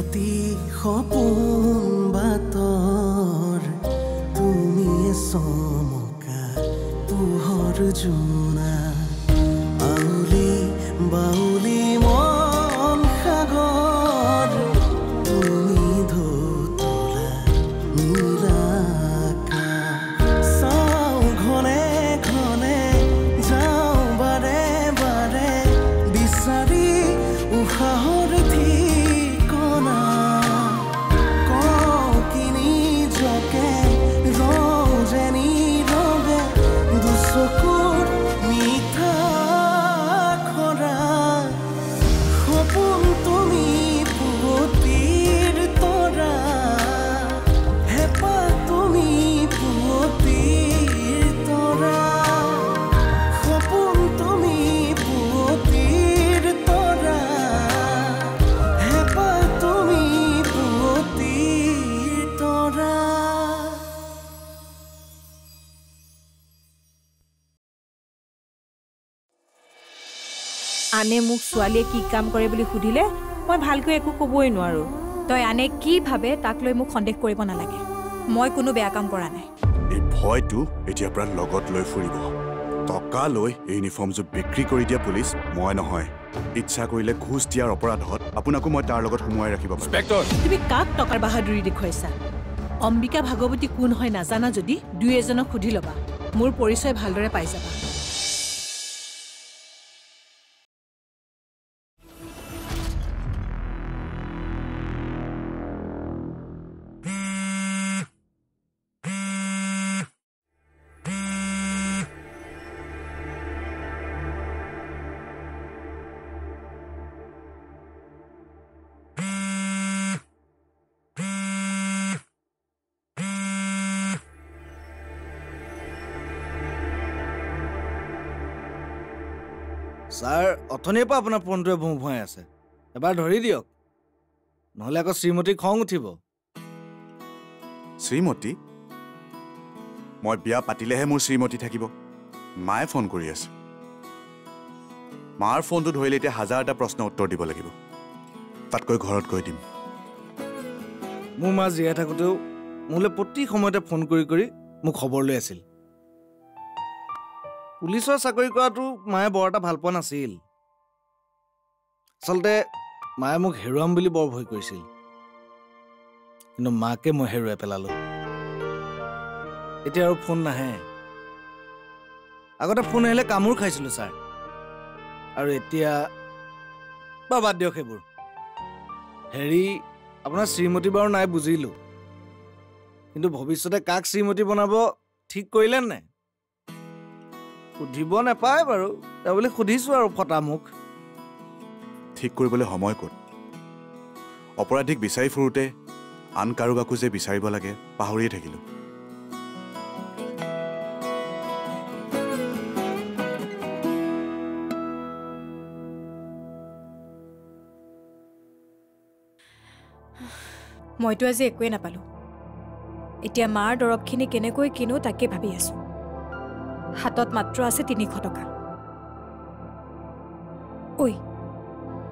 ৰাতি সপোন বাতৰ তুমি চমকা পোহৰ জোনা আউলি বাউলি মন সাগৰ তুমি ধুতলা নীলাকা চাও ঘনে ঘনে যাও বাৰে বাৰে বিচাৰি উশাহৰ ঠিকনা কওঁ কিনি জকে ৰওঁ যেনি ৰবে দুচকুৰ মিঠা খৰা সপোন তুমি পুৱতিৰ তৰা হেঁপাহ তুমি পুৱতিৰ তৰা সপোন তুমি পুৱতিৰ তৰা হেঁপাহ তুমি পুৱতিৰ তৰা আনে মোক ছোৱালীয়ে কি কাম কৰে বুলি সুধিলে মই ভালকৈ একো ক'বই নোৱাৰো তই আনে কি ভাবে তাক লৈ মোক সন্দেহ কৰিব নালাগে মই কোনো বেয়া কাম কৰা নাই এই ভয়টো এতিয়া পৰা লগত লৈ ফুৰিব টকা লৈ ইউনিফৰ্মযোৰ বিক্ৰী কৰি দিয়া পুলিচ মই নহয় ইচ্ছা কৰিলে ঘুষ দিয়াৰ অপৰাধত আপোনাকো মই তাৰ লগত সোমোৱাই ৰাখিব পাৰোঁ ইন্সপেক্টৰ তুমি কাক টকাৰ বাহাদুৰি দেখুৱাইছা অম্বিকা ভাগৱতী কোন হয় নাজানা যদি দুই এজনক সুধি ল'বা মোৰ পৰিচয় ভালদৰে পাই যাবা ছাৰ অথনিৰ পৰা আপোনাৰ ফোনটোৱে ভুঁ ভুৱাই আছে এবাৰ ধৰি দিয়ক নহ'লে আকৌ শ্ৰীমতী খং উঠিব শ্ৰীমতী মই বিয়া পাতিলেহে মোৰ শ্ৰীমতী থাকিব মায়ে ফোন কৰি আছে মাৰ ফোনটো ধৰিলে এতিয়া হাজাৰটা প্ৰশ্ন উত্তৰ দিব লাগিব তাতকৈ ঘৰত গৈ দিম মোৰ মা জীয়াই থাকোঁতেও মোলৈ প্ৰতি সময়তে ফোন কৰি কৰি মোক খবৰ লৈ আছিল পুলিচৰ চাকৰি কৰাটো মায়ে বৰ এটা ভাল পোৱা নাছিল আচলতে মায়ে মোক হেৰুৱাম বুলি বৰ ভয় কৰিছিল কিন্তু মাকে মই হেৰুৱাই পেলালোঁ এতিয়া আৰু ফোন নাহে আগতে ফোন আহিলে কামোৰ খাইছিলোঁ ছাৰ আৰু এতিয়া বাদ দিয়ক সেইবোৰ হেৰি আপোনাৰ শ্ৰীমতী বাৰু নাই বুজিলোঁ কিন্তু ভৱিষ্যতে কাক শ্ৰীমতী বনাব ঠিক কৰিলে নাই সুধিব নাপায় বাৰু তাৰ বুলি সুধিছোঁ আৰু ফটা মুখ ঠিক কৰিবলৈ সময় ক'ত অপৰাধীক বিচাৰি ফুৰোঁতে আন কাৰোবাকো যে বিচাৰিব লাগে পাহৰিয়ে থাকিলোঁ মইতো আজি একোৱে নাপালোঁ এতিয়া মাৰ দৰৱখিনি কেনেকৈ কিনো তাকে ভাবি আছোঁ হাতত মাত্ৰ আছে 300 টকা ঐ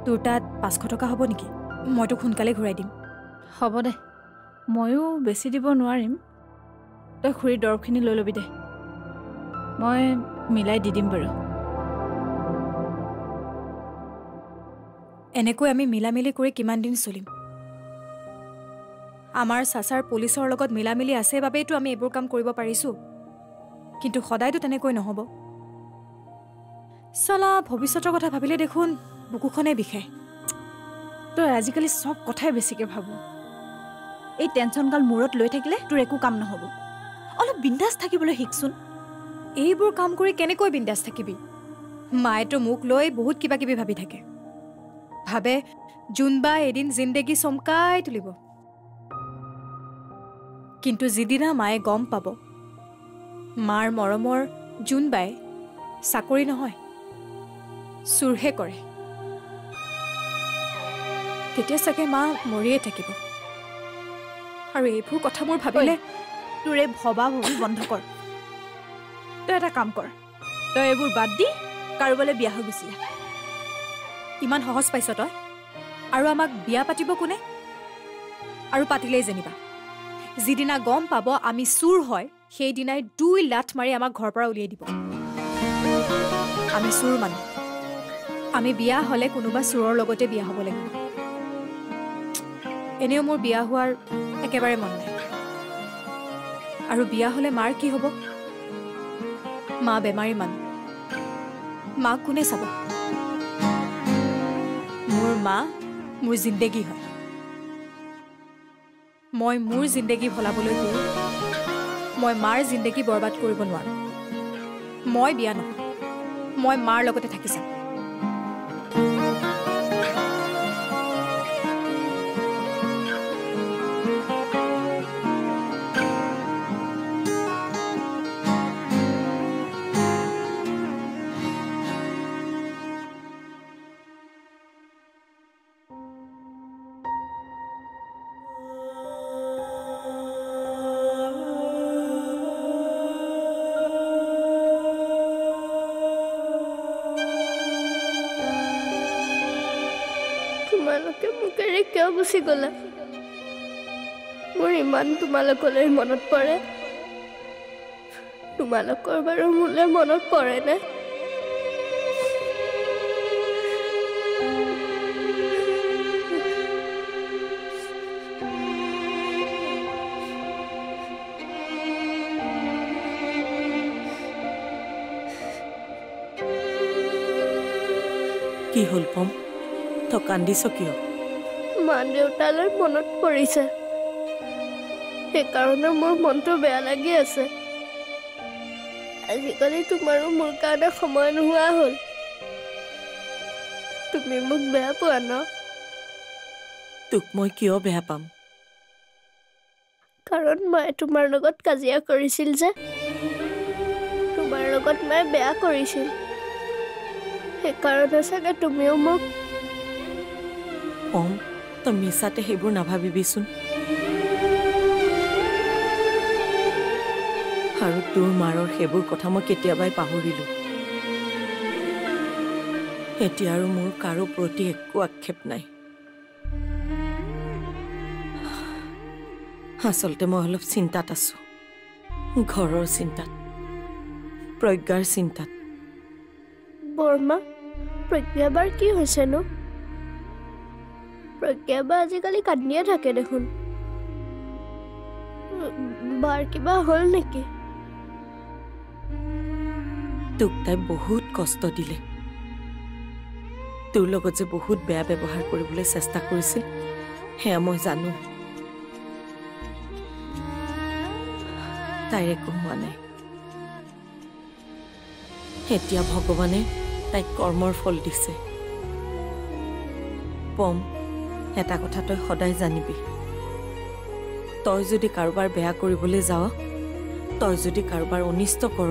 তোৰ তাত 500 টকা হ'ব নেকি মইতো সোনকালে ঘূৰাই দিম হ'ব দে ময়ো বেছি দিব নোৱাৰিম তই খুৰী দৰৱখিনি লৈ ল'বি দে মই মিলাই দি দিম বাৰু এনেকৈ আমি মিলামিলি কৰি কিমান দিন চলিম আমাৰ চাচাৰ পুলিচৰ লগত মিলামিলি আছে বাবেইতো আমি এইবোৰ কাম কৰিব পাৰিছোঁ কিন্তু সদায়তো তেনেকৈ নহ'ব চালা ভৱিষ্যতৰ কথা ভাবিলে দেখোন বুকুখনে বিষায় তই আজিকালি সব কথাই বেছিকৈ ভাবো এই টেনশ্যনগাল মূৰত লৈ থাকিলে তোৰ একো কাম নহ'ব অলপ বিন্দাছ থাকিবলৈ শিকচোন এইবোৰ কাম কৰি কেনেকৈ বিন্দাছ থাকিবি মায়েতো মোক লৈ বহুত কিবা কিবি ভাবি থাকে ভাবে জোনবা এদিন জিন্দেগী চমকাই তুলিব কিন্তু যিদিনা মায়ে গম পাব মাৰ মৰমৰ জোনবাই চাকৰি নহয় চুৰহে কৰে তেতিয়া চাগে মা মৰিয়ে থাকিব আৰু এইবোৰ কথা মোৰ ভাবিলে তোৰ এই ভবা ভবি বন্ধ কৰ তই এটা কাম কৰ তই এইবোৰ বাদ দি কাৰোবালৈ বিয়া হৈ গুচি যা ইমান সহজ পাইছ তই আৰু আমাক বিয়া পাতিব কোনে আৰু পাতিলেই যেনিবা যিদিনা গম পাব আমি চুৰ হয় সেইদিনাই 2 লাঠ মাৰি আমাক ঘৰৰ পৰা উলিয়াই দিব আমি চুৰ মানুহ আমি বিয়া হ'লে কোনোবা চুৰৰ লগতে বিয়া হ'ব লাগিব এনেও মোৰ বিয়া হোৱাৰ একেবাৰে মন নাই আৰু বিয়া হ'লে মাৰ কি হ'ব মা বেমাৰী মানুহ মাক কোনে চাব মোৰ মা মোৰ জিন্দেগী হয় মই মোৰ জিন্দেগী ভলাবলৈ গৈ মই মাৰ জিন্দেগী বৰবাদ কৰিব নোৱাৰো মই বিয়া নহয় মই মাৰ লগতে থাকি যাম তোমালোকে মোক এৰি কিয় গুচি গলা মোৰ ইমান তোমালোকলৈ মনত পৰে তোমালোকৰ বাৰু মোলৈ মনত পৰে নে কি হ'ল পম তো কান্দিছ কিয় মা দেউতালৈ মনত পৰিছে সেইকাৰণে মোৰ মনটো বেয়া লাগি আছে আজিকালি তোমাৰো মোৰ কাৰণে সময় নোহোৱা হ'ল তুমি মোক বেয়া পোৱা ন তোক মই কিয় বেয়া পাম কাৰণ মই তোমাৰ লগত কাজিয়া কৰিছিল যে তোমাৰ লগত মই বেয়া কৰিছিল সেইকাৰণে চাগে তুমিও মোক পম তই মিছাতে সেইবোৰ নাভাবিবিচোন আৰু তোৰ মাৰৰ সেইবোৰ কথা মই কেতিয়াবাই পাহৰিলোঁ এতিয়া আৰু মোৰ কাৰো প্ৰতি একো আক্ষেপ নাই আচলতে মই অলপ চিন্তাত আছোঁ ঘৰৰ চিন্তাত প্ৰজ্ঞাৰ চিন্তাত বৰ্মা প্ৰজ্ঞাবাৰ কি হৈছেনো প্ৰজ্ঞাবা আজিকালি কান্দিয়ে থাকে দেখোন বাৰ কিবা হ'ল নেকি তোক তাই বহুত কষ্ট দিলে তোৰ লগত যে বহুত বেয়া ব্যৱহাৰ কৰিবলৈ চেষ্টা কৰিছিল সেয়া মই জানো তাইৰ একো হোৱা নাই এতিয়া ভগৱানে তাইক কৰ্মৰ ফল দিছে পম এটা কথা তই সদায় জানিবি তই যদি কাৰোবাৰ বেয়া কৰিবলৈ যাৱ তই যদি কাৰোবাৰ অনিষ্ট কৰ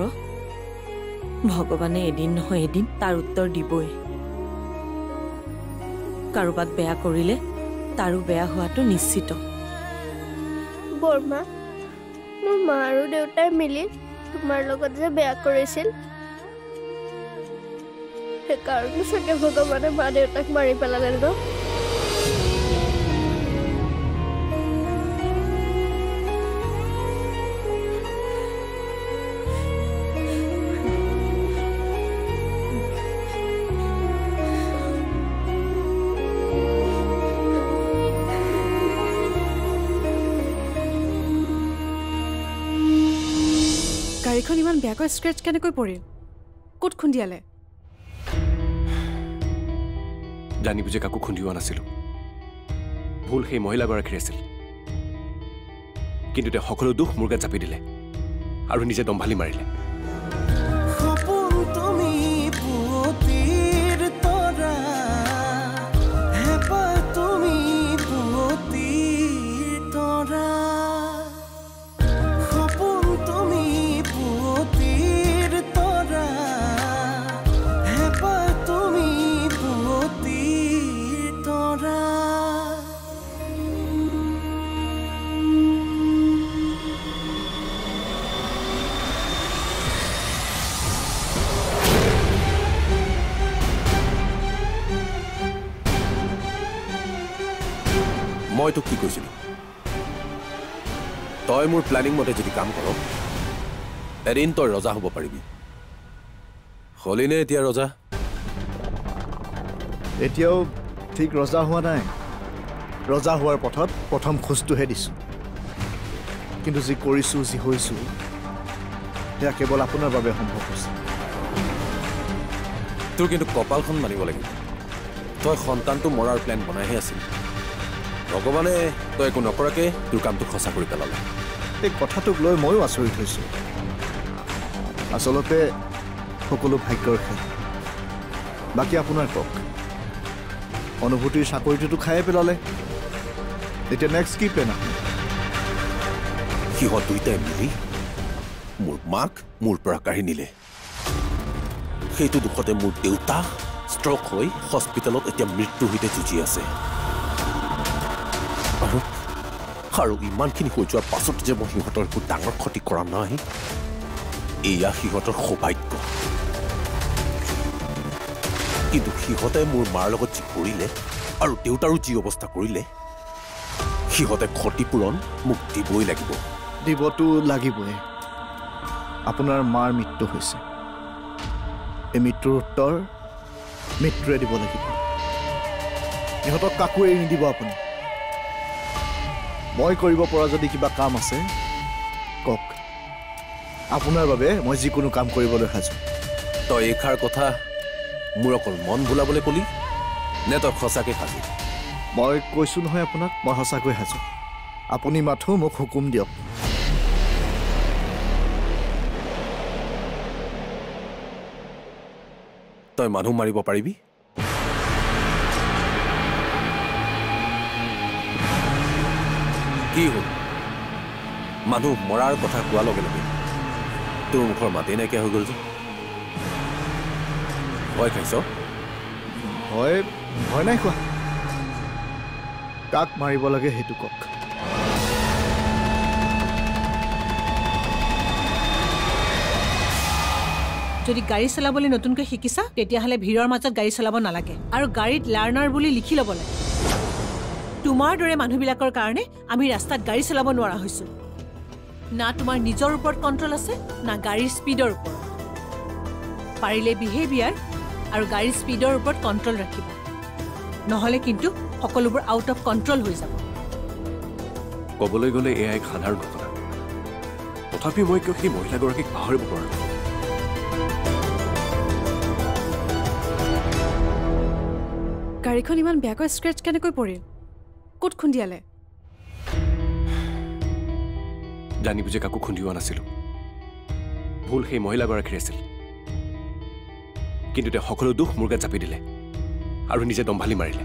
ভগৱানে এদিন নহয় এদিন তাৰ উত্তৰ দিবই কাৰোবাক বেয়া কৰিলে তাৰো বেয়া হোৱাটো নিশ্চিত বৰ্মা মোৰ মা আৰু দেউতাই মিলি তোমাৰ লগত যে বেয়া কৰিছিল সেইকাৰণে চাগে ভগৱানে মা দেউতাক মাৰি পেলালে ন গাড়ীখন ইমান বেয়াকৈ স্ক্ৰেচ কেনেকৈ পৰিল ক'ত খুন্দিয়ালে জানি বুজি কাকো খুন্দিওৱা নাছিলোঁ ভুল সেই মহিলাগৰাকীৰ আছিল কিন্তু তেওঁ সকলো দুখ মোৰ গাত জাপি দিলে আৰু নিজে দম্ভালি মাৰিলে সপোন তুমি পুৱতিৰ তৰা হেঁপাহ তুমি পুৱতিৰ তৰা সপোন তুমি পুৱতিৰ তৰা হেঁপাহ তুমি পুৱতিৰ তৰা মই তোক কি কৈছিলোঁ তই মোৰ প্লেনিং মতে যদি কাম কৰ এদিন তই ৰজা হ'ব পাৰিবি হলিনে এতিয়া ৰজা এতিয়াও ঠিক ৰজা হোৱা নাই ৰজা হোৱাৰ পথত প্ৰথম খোজটোহে দিছোঁ কিন্তু যি কৰিছোঁ যি হৈছোঁ সেয়া কেৱল আপোনাৰ বাবে সম্ভৱ হৈছে তোৰ কিন্তু কপালখন মানিব লাগিব তই সন্তানটো মৰাৰ প্লেন বনাইহে আছিল ভগৱানে তই একো নকৰাকৈ তোৰ কামটো সঁচা কৰি পেলালে এই কথাটোক লৈ ময়ো আচৰিত হৈছোঁ আচলতে সকলো ভাগ্যৰ খেল বাকী আপোনাৰ কওক অনুভূতিৰ চাকৰিটোতো খায়ে পেলালে এতিয়া নেক্সট কি প্লেন আপোনাৰ সিহঁত দুইটাই মিলি মোৰ মাক মোৰ পৰা কাঢ়ি নিলে সেইটো দুখতে মোৰ দেউতা ষ্ট্ৰক হৈ হস্পিটেলত এতিয়া মৃত্যুৰ সৈতে যুঁজি আছে আৰু ইমানখিনি হৈ যোৱাৰ পাছত যে মই সিহঁতৰ একো ডাঙৰ ক্ষতি কৰা নাই এয়া সিহঁতৰ সৌভাগ্য কিন্তু সিহঁতে মোৰ মাৰ লগত যি কৰিলে আৰু দেউতাৰো যি অৱস্থা কৰিলে সিহঁতে ক্ষতিপূৰণ মোক দিবই লাগিব দিবতো লাগিবই আপোনাৰ মাৰ মৃত্যু হৈছে এই মৃত্যুৰ উত্তৰ মৃত্যুৰে দিব লাগিব সিহঁতক কাকো এৰি নিদিব আপুনি মই কৰিব পৰা যদি কিবা কাম আছে কওক আপোনাৰ বাবে মই যিকোনো কাম কৰিবলৈ সাজু তই এইষাৰ কথা মোৰ অকল মন ভুলাবলৈ কলি নে তই সঁচাকৈ সাজু মই কৈছোঁ নহয় আপোনাক মই সঁচাকৈ সাজু আপুনি মাথো মোক হুকুম দিয়ক তই মানুহ মাৰিব পাৰিবি কি হ'ল মানুহ মৰাৰ কথা কোৱাৰ লগে লগে তোৰ মুখৰ মাতেই নাইকিয়া হৈ গ'ল যে ভয় খাইছ ভয় নাই খোৱা কাক মাৰিব লাগে সেইটো কওক যদি গাড়ী চলাবলৈ নতুনকৈ শিকিছা তেতিয়াহ'লে ভিৰৰ মাজত গাড়ী চলাব নালাগে আৰু গাড়ীত লাৰ্ণাৰ বুলি লিখি ল'ব লাগে তোমাৰ দৰে মানুহবিলাকৰ কাৰণে আমি ৰাস্তাত গাড়ী চলাব নোৱাৰা হৈছোঁ না তোমাৰ নিজৰ ওপৰত কণ্ট্ৰল আছে না গাড়ীৰ স্পীডৰ ওপৰত পাৰিলে বিহেভিয়াৰ আৰু গাড়ীৰ স্পীডৰ ওপৰত কণ্ট্ৰল ৰাখিব নহ'লে কিন্তু সকলোবোৰ আউট অফ কণ্ট্ৰল হৈ যাব ক'বলৈ গ'লে এয়া এক সাধাৰণ ঘটনা তথাপিও মই কিয় সেই মহিলাগৰাকীক পাহৰিব পৰা নাই গাড়ীখন ইমান বেয়াকৈ স্ক্ৰেচ কেনেকৈ পৰিল ক'ত খুন্দিয়ালে জানি বুজি কাকো খুন্দিওৱা নাছিলোঁ ভুল সেই মহিলাগৰাকীৰ আছিল কিন্তু তেওঁ সকলো দুখ মোৰ গাত জাপি দিলে আৰু নিজে দম্ভালি মাৰিলে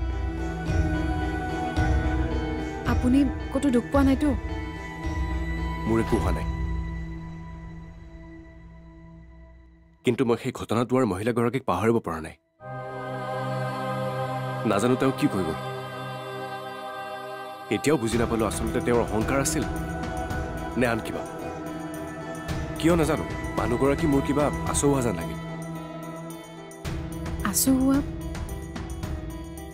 আপুনি ক'তো দুখ পোৱা নাইতো মোৰ একো হোৱা নাই কিন্তু মই সেই ঘটনাটো আৰু মহিলাগৰাকীক পাহৰিব পৰা নাই নাজানো তেওঁ কি কৈ গ'ল এতিয়াও বুজি নাপালো আচলতে তেওঁৰ অহংকাৰ আছিল নে আন কিবা কিয় নাজানো মানুহগৰাকী মোৰ কিবা আচহুৱা যেন লাগিল আচহুৱা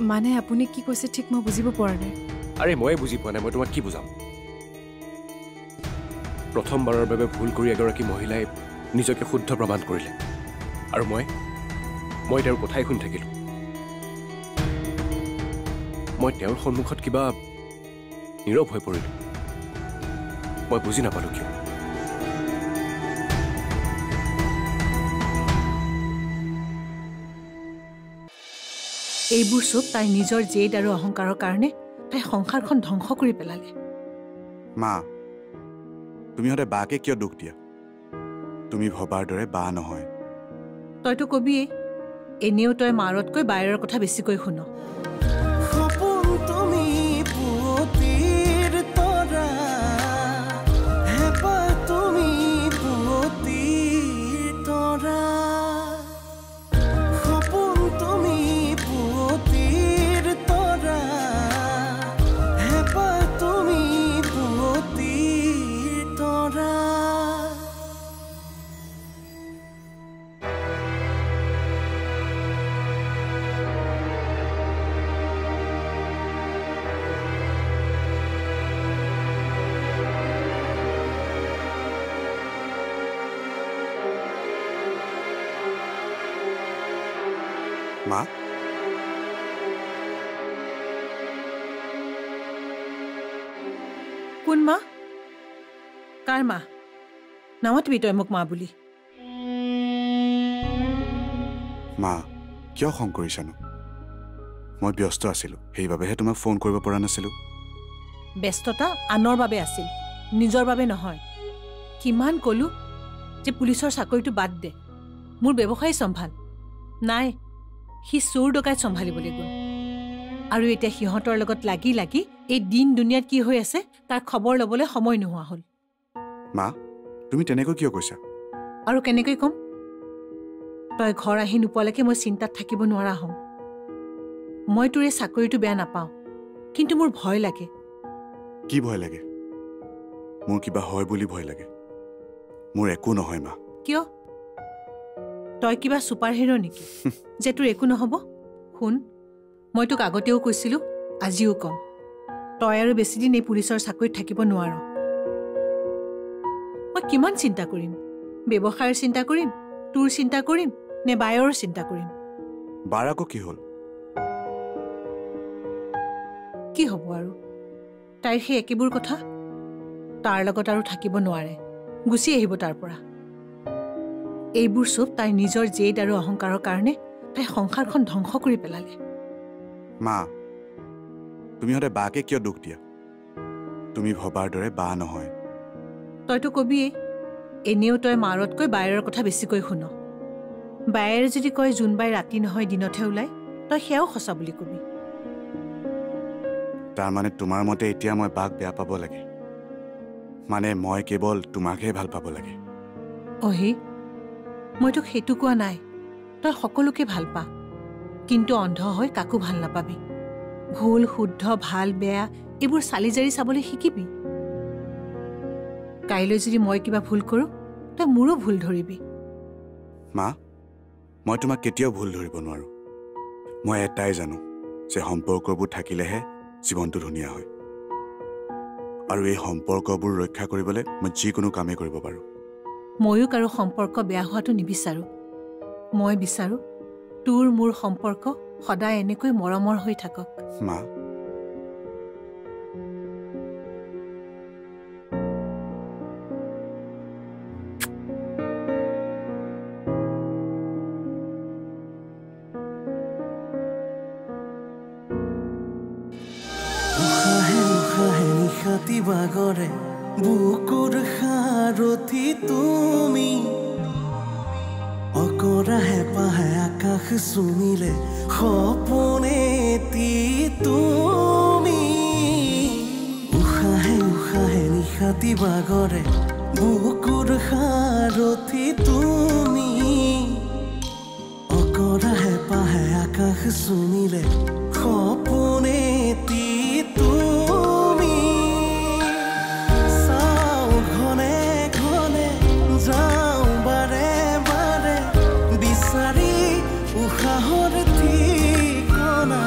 মানে আপুনি কি কৈছে ঠিক মই বুজিব পৰা নাই আৰে ময়ে বুজি পোৱা নাই মই তোমাক কি বুজাম প্ৰথমবাৰৰ বাবে ভুল কৰি এগৰাকী মহিলাই নিজকে শুদ্ধ প্ৰমাণ কৰিলে আৰু মই তেওঁৰ কথাই শুনি থাকিলোঁ মই তেওঁৰ সন্মুখত কিবা নীৰৱ হৈ পৰিলোঁ মই বুজি নাপালোঁ কিয় এইবোৰ চব তাই নিজৰ জেদ আৰু অহংকাৰৰ কাৰণে তাই সংসাৰখন ধ্বংস কৰি পেলালে মা তুমি সদায় বাকে কিয় দুখ দিয়া তুমি ভবাৰ দৰে বা নহয় তইতো কবিয়ে এনেও তই মাৰতকৈ বায়েৰৰ কথা বেছিকৈ শুন সপোন তুমি পুৱতিৰ তৰা হেঁপাহ তুমি পুৱতিৰ তৰা সপোন তুমি পুৱতিৰ তৰা হেঁপাহ তুমি পুৱতিৰ তৰা মা কোন মা কাৰ মা নামাতিবি তই মোক মা বুলি মা কিয় খং কৰিছানো মই ব্যস্ত আছিলোঁ সেইবাবেহে তোমাক ফোন কৰিব পৰা নাছিলোঁ ব্যস্ততা আনৰ বাবে আছিল নিজৰ বাবে নহয় কিমান ক'লো যে পুলিচৰ চাকৰিটো বাদ দে মোৰ ব্যৱসায় চম্ভাল নাই সি চোৰ ডকাইত চম্ভালিবলৈ গ'ল আৰু এতিয়া সিহঁতৰ লগত লাগি লাগি এই দিন দুনিয়াত কি হৈ আছে তাৰ খবৰ ল'বলৈ সময় নোহোৱা হ'ল মা তুমি তেনেকৈ কিয় কৈছা আৰু কেনেকৈ ক'ম তই ঘৰ আহি নোপোৱালৈকে মই চিন্তাত থাকিব নোৱাৰা হওঁ মই তোৰ এই চাকৰিটো বেয়া নাপাওঁ কিন্তু মোৰ ভয় লাগে কি ভয় লাগে মোৰ কিবা হয় বুলি ভয় লাগে মোৰ একো নহয় মা কিয় তই কিবা ছুপাৰ হিৰো নেকি যে তোৰ একো নহ'ব শুন মই তোক আগতেও কৈছিলোঁ আজিও কম তই আৰু বেছিদিন এই পুলিচৰ চাকৰিত থাকিব নোৱাৰ মই কিমান চিন্তা কৰিম ব্যৱসায়ৰ চিন্তা কৰিম তোৰ চিন্তা কৰিম নে বায়ৰ চিন্তা কৰিম বাৰ আকৌ কি হ'ল কি হ'ব আৰু তাইৰ সেই একেবোৰ কথা তাৰ লগত আৰু থাকিব নোৱাৰে গুচি আহিব তাৰ পৰা এইবোৰ চব তাইৰ নিজৰ জেদ আৰু অহংকাৰৰ কাৰণে তাই সংসাৰখন ধ্বংস কৰি পেলালে মা তুমি সদায় বাকে কিয় দুখ দিয়া তুমি ভবাৰ দৰে বা নহয় তইতো কবিয়েই এনেও তই মাৰতকৈ বায়েৰৰ কথা বেছিকৈ শুন বায়েৰে যদি কয় জোনবাই ৰাতি নহয় দিনতহে ওলায় তই সেয়াও সঁচা বুলি কবি তাৰমানে তোমাৰ মতে এতিয়া মই বাক বেয়া পাব লাগে মানে মই কেৱল তোমাকহে ভাল পাব লাগে অহি মই তোক সেইটো কোৱা নাই তই সকলোকে ভাল পা কিন্তু অন্ধ হৈ কাকো ভাল নাপাবি ভুল শুদ্ধ ভাল বেয়া এইবোৰ চালি জাৰি চাবলৈ শিকিবি কাইলৈ যদি মই কিবা ভুল কৰোঁ তই মোৰো ভুল ধৰিবি মা মই তোমাক কেতিয়াও ভুল ধৰিব নোৱাৰো মই এটাই জানো যে সম্পৰ্কবোৰ থাকিলেহে জীৱনটো ধুনীয়া হয় আৰু এই সম্পৰ্কবোৰ ৰক্ষা কৰিবলৈ মই যিকোনো কামেই কৰিব পাৰোঁ ময়ো কাৰো সম্পৰ্ক বেয়া হোৱাটো নিবিচাৰোঁ মই বিচাৰোঁ তোৰ মোৰ সম্পৰ্ক সদায় এনেকৈ মৰমৰ হৈ থাকক মা বাগৰে বুকুৰ সাৰথি তুমি অকৰা হেঁপাহে আকাশ চুমিলে সপোনেতি তুমি উশাহে উশাহে নিশাতি বাগৰে বুকুৰ সাৰথি তুমি অকৰা হেঁপাহে আকাশ চুমিলে সপোনেতি উশাহৰ ঠিকনা